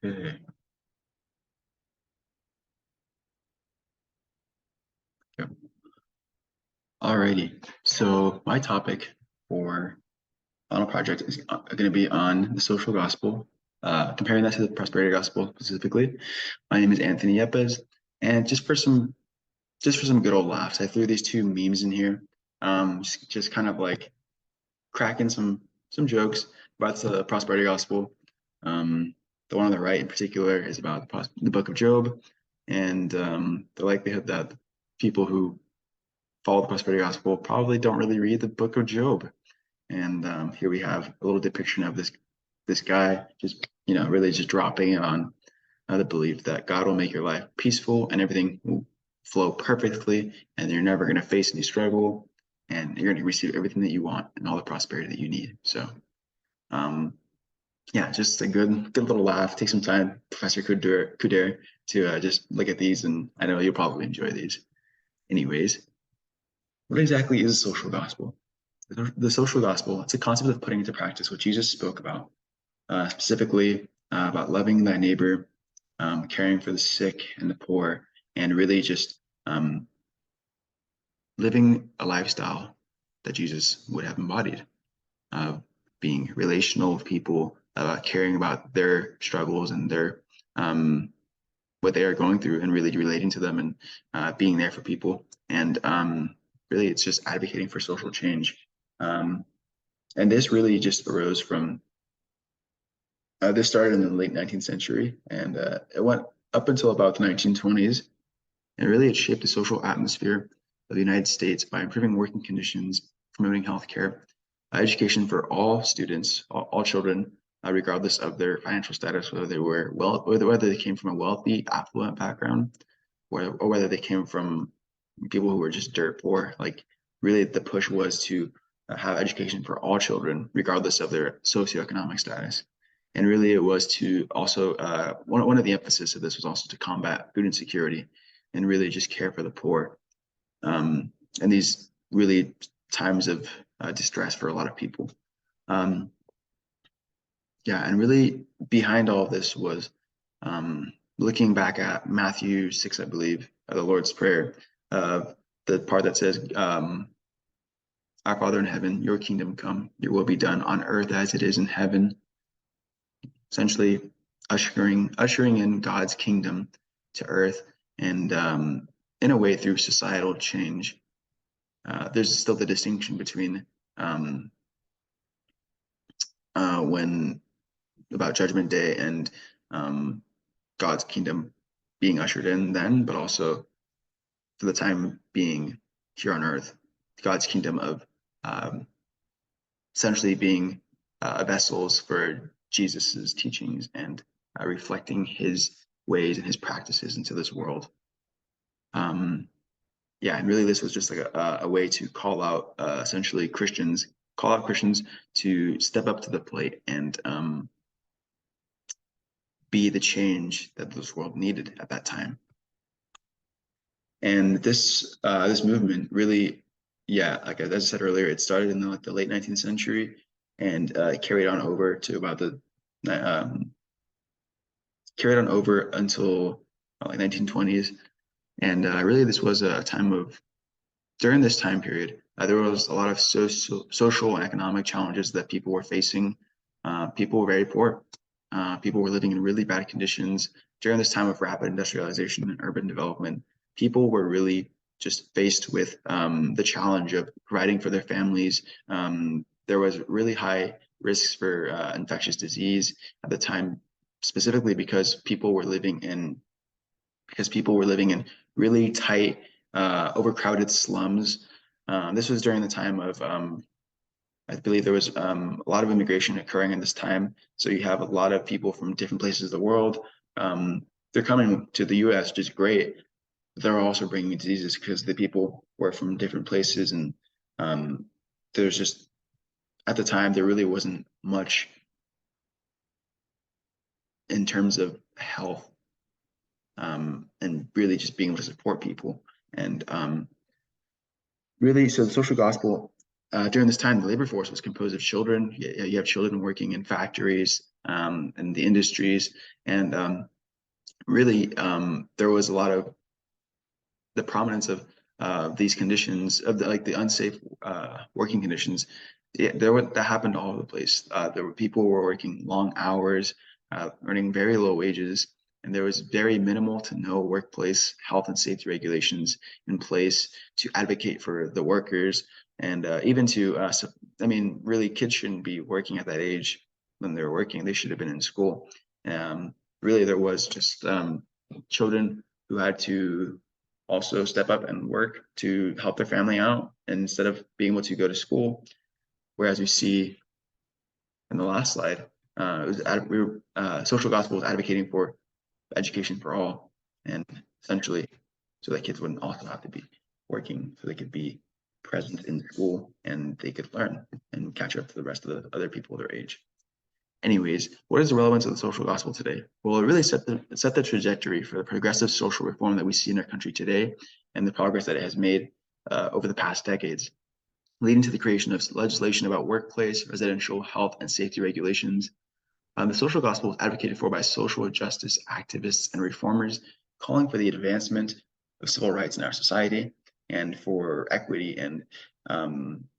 Okay. Yep. Alrighty. So my topic for final project is going to be on the social gospel, comparing that to the prosperity gospel specifically. My name is Anthony Yepes, and just for some good old laughs, I threw these two memes in here, just kind of like cracking some jokes about the prosperity gospel. The one on the right in particular is about the book of Job, and the likelihood that people who follow the prosperity gospel probably don't really read the book of Job. And here we have a little depiction of this guy just really just dropping on the belief that God will make your life peaceful and everything will flow perfectly, and you're never going to face any struggle, and you're going to receive everything that you want and all the prosperity that you need. So yeah, just a good little laugh. Take some time, Professor Kuder, to just look at these, and I know you'll probably enjoy these. Anyways, what exactly is the social gospel? The social gospel, it's a concept of putting into practice what Jesus spoke about, specifically about loving thy neighbor, caring for the sick and the poor, and really just living a lifestyle that Jesus would have embodied, being relational with people, caring about their struggles and their what they are going through, and really relating to them and being there for people. And really, it's just advocating for social change. And this really just arose from this started in the late 19th century, and it went up until about the 1920s. And really, it shaped the social atmosphere of the United States by improving working conditions, promoting healthcare, education for all students, all children, regardless of their financial status, whether they came from a wealthy, affluent background, or whether they came from people who were just dirt poor. Like, really, the push was to have education for all children, regardless of their socioeconomic status. And really, it was to also one of the emphasis of this was also to combat food insecurity and really just care for the poor. And these really times of distress for a lot of people. Yeah, and really behind all of this was looking back at Matthew 6, I believe, the Lord's Prayer, the part that says, Our Father in heaven, your kingdom come, your will be done on earth as it is in heaven. Essentially ushering in God's kingdom to earth, and in a way through societal change. There's still the distinction between when about Judgment Day and God's kingdom being ushered in then, but also for the time being here on earth, God's kingdom of essentially being vessels for Jesus's teachings and reflecting his ways and his practices into this world. Yeah, and really this was just like a way to call out essentially Christians to step up to the plate and be the change that this world needed at that time. And this movement really, yeah, like as I said earlier, it started in the late 19th century and carried on over to about carried on over until like 1920s. And really, this was a time of, during this time period, there was a lot of social and economic challenges that people were facing. People were very poor. People were living in really bad conditions. During this time of rapid industrialization and urban development, people were really just faced with the challenge of providing for their families. There was really high risks for infectious disease at the time, specifically because people were living in really tight, overcrowded slums. This was during the time of, I believe there was a lot of immigration occurring in this time. So you have a lot of people from different places of the world. They're coming to the U.S., which is great. They're also bringing diseases because the people were from different places, and there's just, at the time, there really wasn't much in terms of health and really just being able to support people. And really, so the social gospel, during this time, the labor force was composed of children. You have children working in factories, and the industries. And really, there was a lot of the prominence of these conditions, of the unsafe working conditions. That happened all over the place. There were people who were working long hours, earning very low wages, and there was very minimal to no workplace health and safety regulations in place to advocate for the workers, and even to, I mean, really, kids shouldn't be working at that age when they're working. They should have been in school. Really, there was just children who had to also step up and work to help their family out instead of being able to go to school. Whereas we see in the last slide, social gospel was advocating for education for all, and essentially so that kids wouldn't also have to be working, so they could be present in school and they could learn and catch up to the rest of the other people their age. Anyways, what is the relevance of the social gospel today? Well, it really set the trajectory for the progressive social reform that we see in our country today and the progress that it has made over the past decades, leading to the creation of legislation about workplace, residential, health, and safety regulations. The social gospel is advocated for by social justice activists and reformers, calling for the advancement of civil rights in our society and for equity and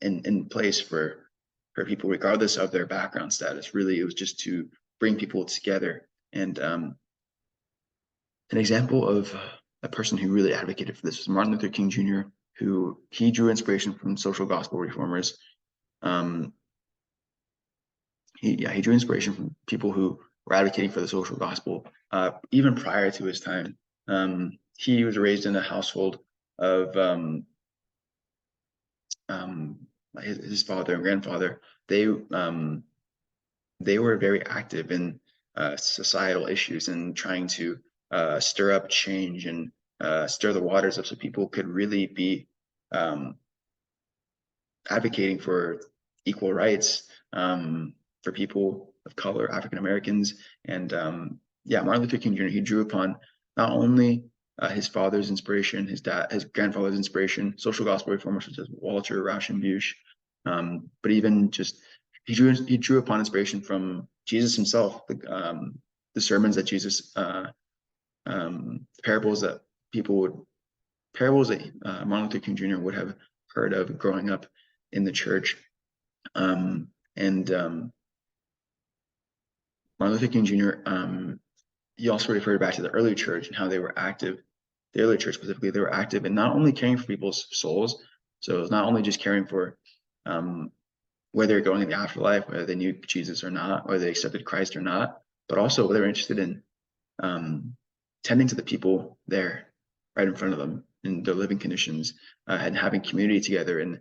in place for people regardless of their background status. Really, it was just to bring people together. And an example of a person who really advocated for this was Martin Luther King Jr., who he drew inspiration from social gospel reformers. He drew inspiration from people who were advocating for the social gospel even prior to his time. He was raised in a household of his father and grandfather. They were very active in societal issues and trying to stir up change and stir the waters up so people could really be advocating for equal rights for people of color, African Americans. And Martin Luther King Jr., he drew upon not only his father's inspiration, his grandfather's inspiration, social gospel reformers such as Walter Rauschenbusch, but even just he drew upon inspiration from Jesus himself, the sermons that Jesus, parables that Martin Luther King Jr. would have heard of growing up in the church. Martin Luther King Jr., he also referred back to the early church and how they were active. The early church specifically, they were active in not only caring for people's souls, so it's not only just caring for where they're going in the afterlife, whether they knew Jesus or not, whether they accepted Christ or not, but also they were interested in tending to the people there right in front of them in their living conditions, and having community together and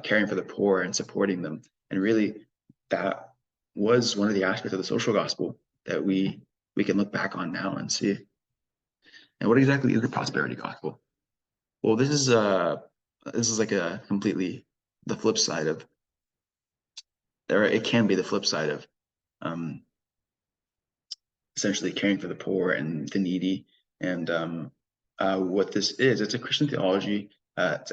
caring for the poor and supporting them. And really, that was one of the aspects of the social gospel that we can look back on now and see. And what exactly is the prosperity gospel? Well, this is like a completely the flip side of, or it can be the flip side of essentially caring for the poor and the needy. And what this is, it's a Christian theology. It's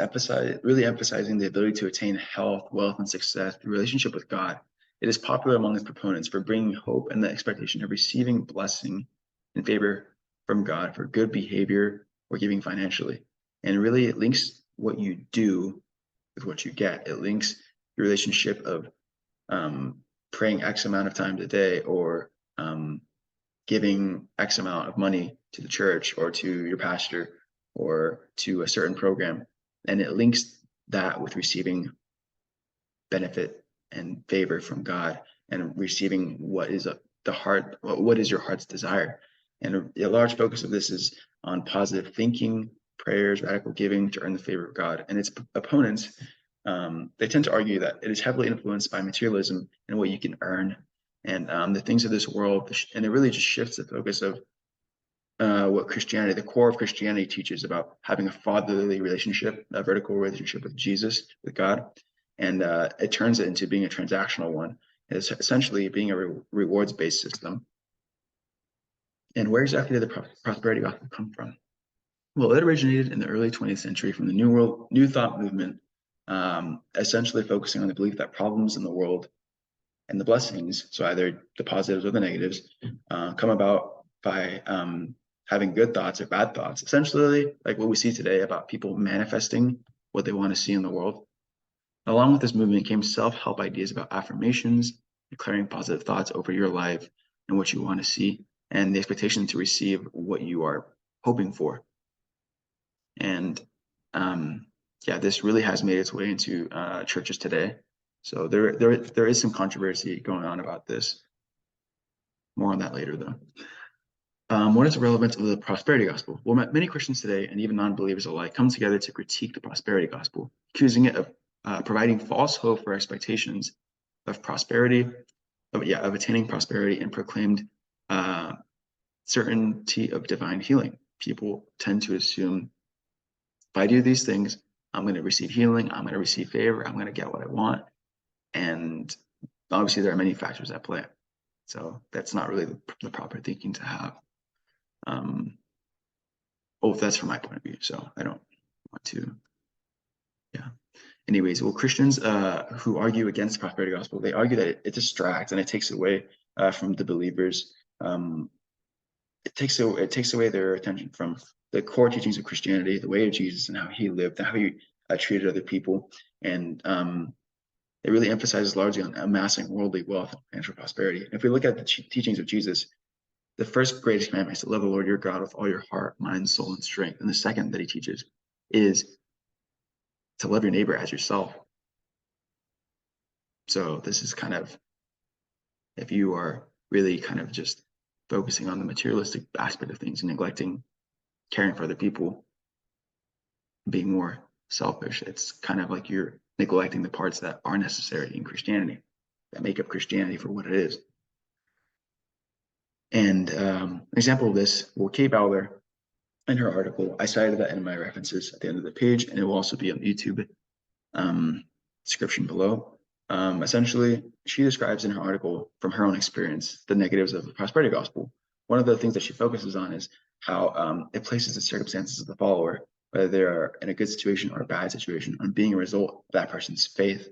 really emphasizing the ability to attain health, wealth, and success through relationship with God. It is popular among its proponents for bringing hope and the expectation of receiving blessing in favor from God for good behavior or giving financially. And really, it links what you do with what you get. It links your relationship of praying X amount of times a day, or giving X amount of money to the church or to your pastor or to a certain program. And it links that with receiving benefit and favor from God and receiving what is your heart's desire. And a large focus of this is on positive thinking, prayers, radical giving to earn the favor of God. And its opponents, they tend to argue that it is heavily influenced by materialism and what you can earn and the things of this world. And it really just shifts the focus of what Christianity, the core of Christianity, teaches about having a fatherly relationship, a vertical relationship with Jesus, with God. And it turns it into being a transactional one. It's essentially being a rewards-based system. And where exactly did the prosperity gospel come from? Well, it originated in the early 20th century from the New Thought movement, essentially focusing on the belief that problems in the world And the blessings, so either the positives or the negatives, come about by having good thoughts or bad thoughts. Essentially, like what we see today about people manifesting what they want to see in the world. Along with this movement came self-help ideas about affirmations, declaring positive thoughts over your life and what you want to see, and the expectation to receive what you are hoping for. And yeah, this really has made its way into churches today. So there is some controversy going on about this. More on that later, though. What is the relevance of the prosperity gospel? Well, many Christians today, and even non-believers alike, come together to critique the prosperity gospel, accusing it of providing false hope for expectations of prosperity, of attaining prosperity, and proclaimed certainty of divine healing. People tend to assume, if I do these things, I'm going to receive healing, I'm going to receive favor, I'm going to get what I want. And obviously there are many factors at play. So that's not really the proper thinking to have. Oh, that's from my point of view. So I don't want to, yeah. Anyways, well, Christians who argue against the prosperity gospel, they argue that it distracts and it takes away from the believers. It takes away their attention from the core teachings of Christianity, the way of Jesus, and how he lived, and how he treated other people. And it really emphasizes largely on amassing worldly wealth and financial prosperity. And if we look at the teachings of Jesus, the first greatest commandment is to love the Lord your God with all your heart, mind, soul, and strength. And the second that he teaches is to love your neighbor as yourself. So this is kind of, if you are really kind of just focusing on the materialistic aspect of things and neglecting caring for other people, being more selfish, it's kind of like you're neglecting the parts that are necessary in Christianity, that make up Christianity for what it is. And an example of this, well, Kay Bowler, in her article, I cited that in my references at the end of the page, and it will also be on the YouTube description below. Essentially, she describes in her article from her own experience the negatives of the prosperity gospel. One of the things that she focuses on is how it places the circumstances of the follower, whether they're in a good situation or a bad situation, on being a result of that person's faith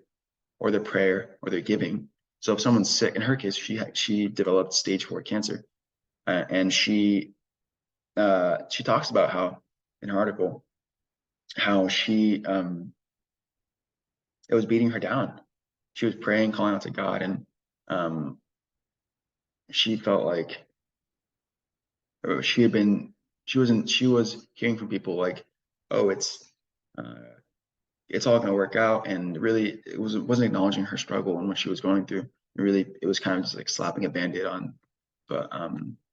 or their prayer or their giving. So if someone's sick, in her case, she developed stage 4 cancer, and she talks about how, in her article, how it was beating her down. She was praying, calling out to God, and she felt like she was hearing from people like, oh, it's all going to work out, and really it wasn't acknowledging her struggle and what she was going through. It was kind of just like slapping a band-aid on. But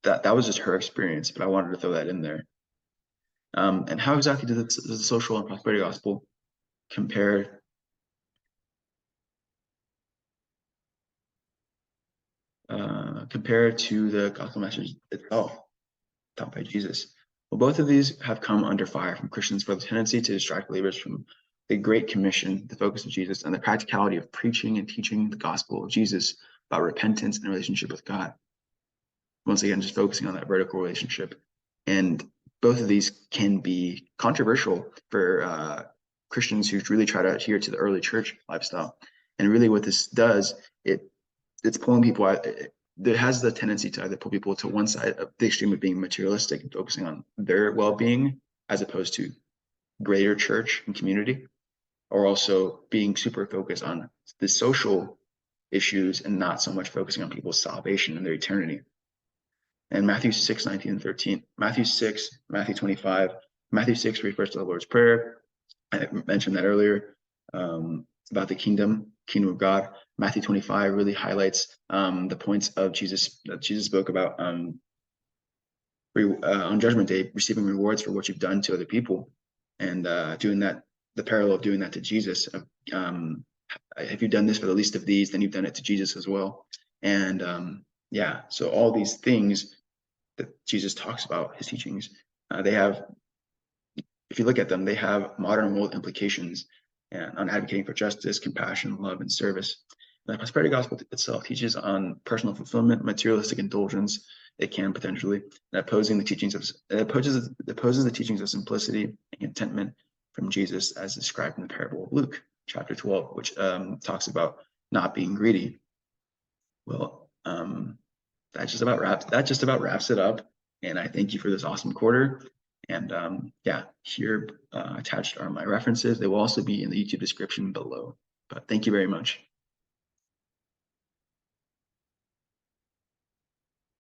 that was just her experience, but I wanted to throw that in there. And how exactly does the social and prosperity gospel compare to the gospel message itself taught by Jesus? Well, both of these have come under fire from Christians for the tendency to distract believers from the Great Commission, the focus of Jesus, and the practicality of preaching and teaching the gospel of Jesus about repentance and relationship with God. Once again, just focusing on that vertical relationship. And both of these can be controversial for Christians who really try to adhere to the early church lifestyle. And really what this does, it's pulling people out. It has the tendency to either pull people to one side of the extreme of being materialistic and focusing on their well-being as opposed to greater church and community, or also being super focused on the social issues and not so much focusing on people's salvation and their eternity. And Matthew 6, 19 and 13, Matthew 6, Matthew 25, Matthew 6 refers to the Lord's Prayer. I mentioned that earlier about the kingdom of God. Matthew 25 really highlights the points of Jesus that Jesus spoke about on Judgment Day, receiving rewards for what you've done to other people, and doing that, the parallel of doing that to Jesus. If you've done this for the least of these, then you've done it to Jesus as well. And yeah, so all these things that Jesus talks about, his teachings, they have, if you look at them, they have modern world implications on advocating for justice, compassion, love, and service. The prosperity gospel itself teaches on personal fulfillment, materialistic indulgence. It can potentially, and opposes the teachings of simplicity and contentment from Jesus, as described in the parable of Luke, chapter 12, which talks about not being greedy. Well, that just about wraps it up. And I thank you for this awesome quarter. And yeah, here attached are my references. They will also be in the YouTube description below. But thank you very much.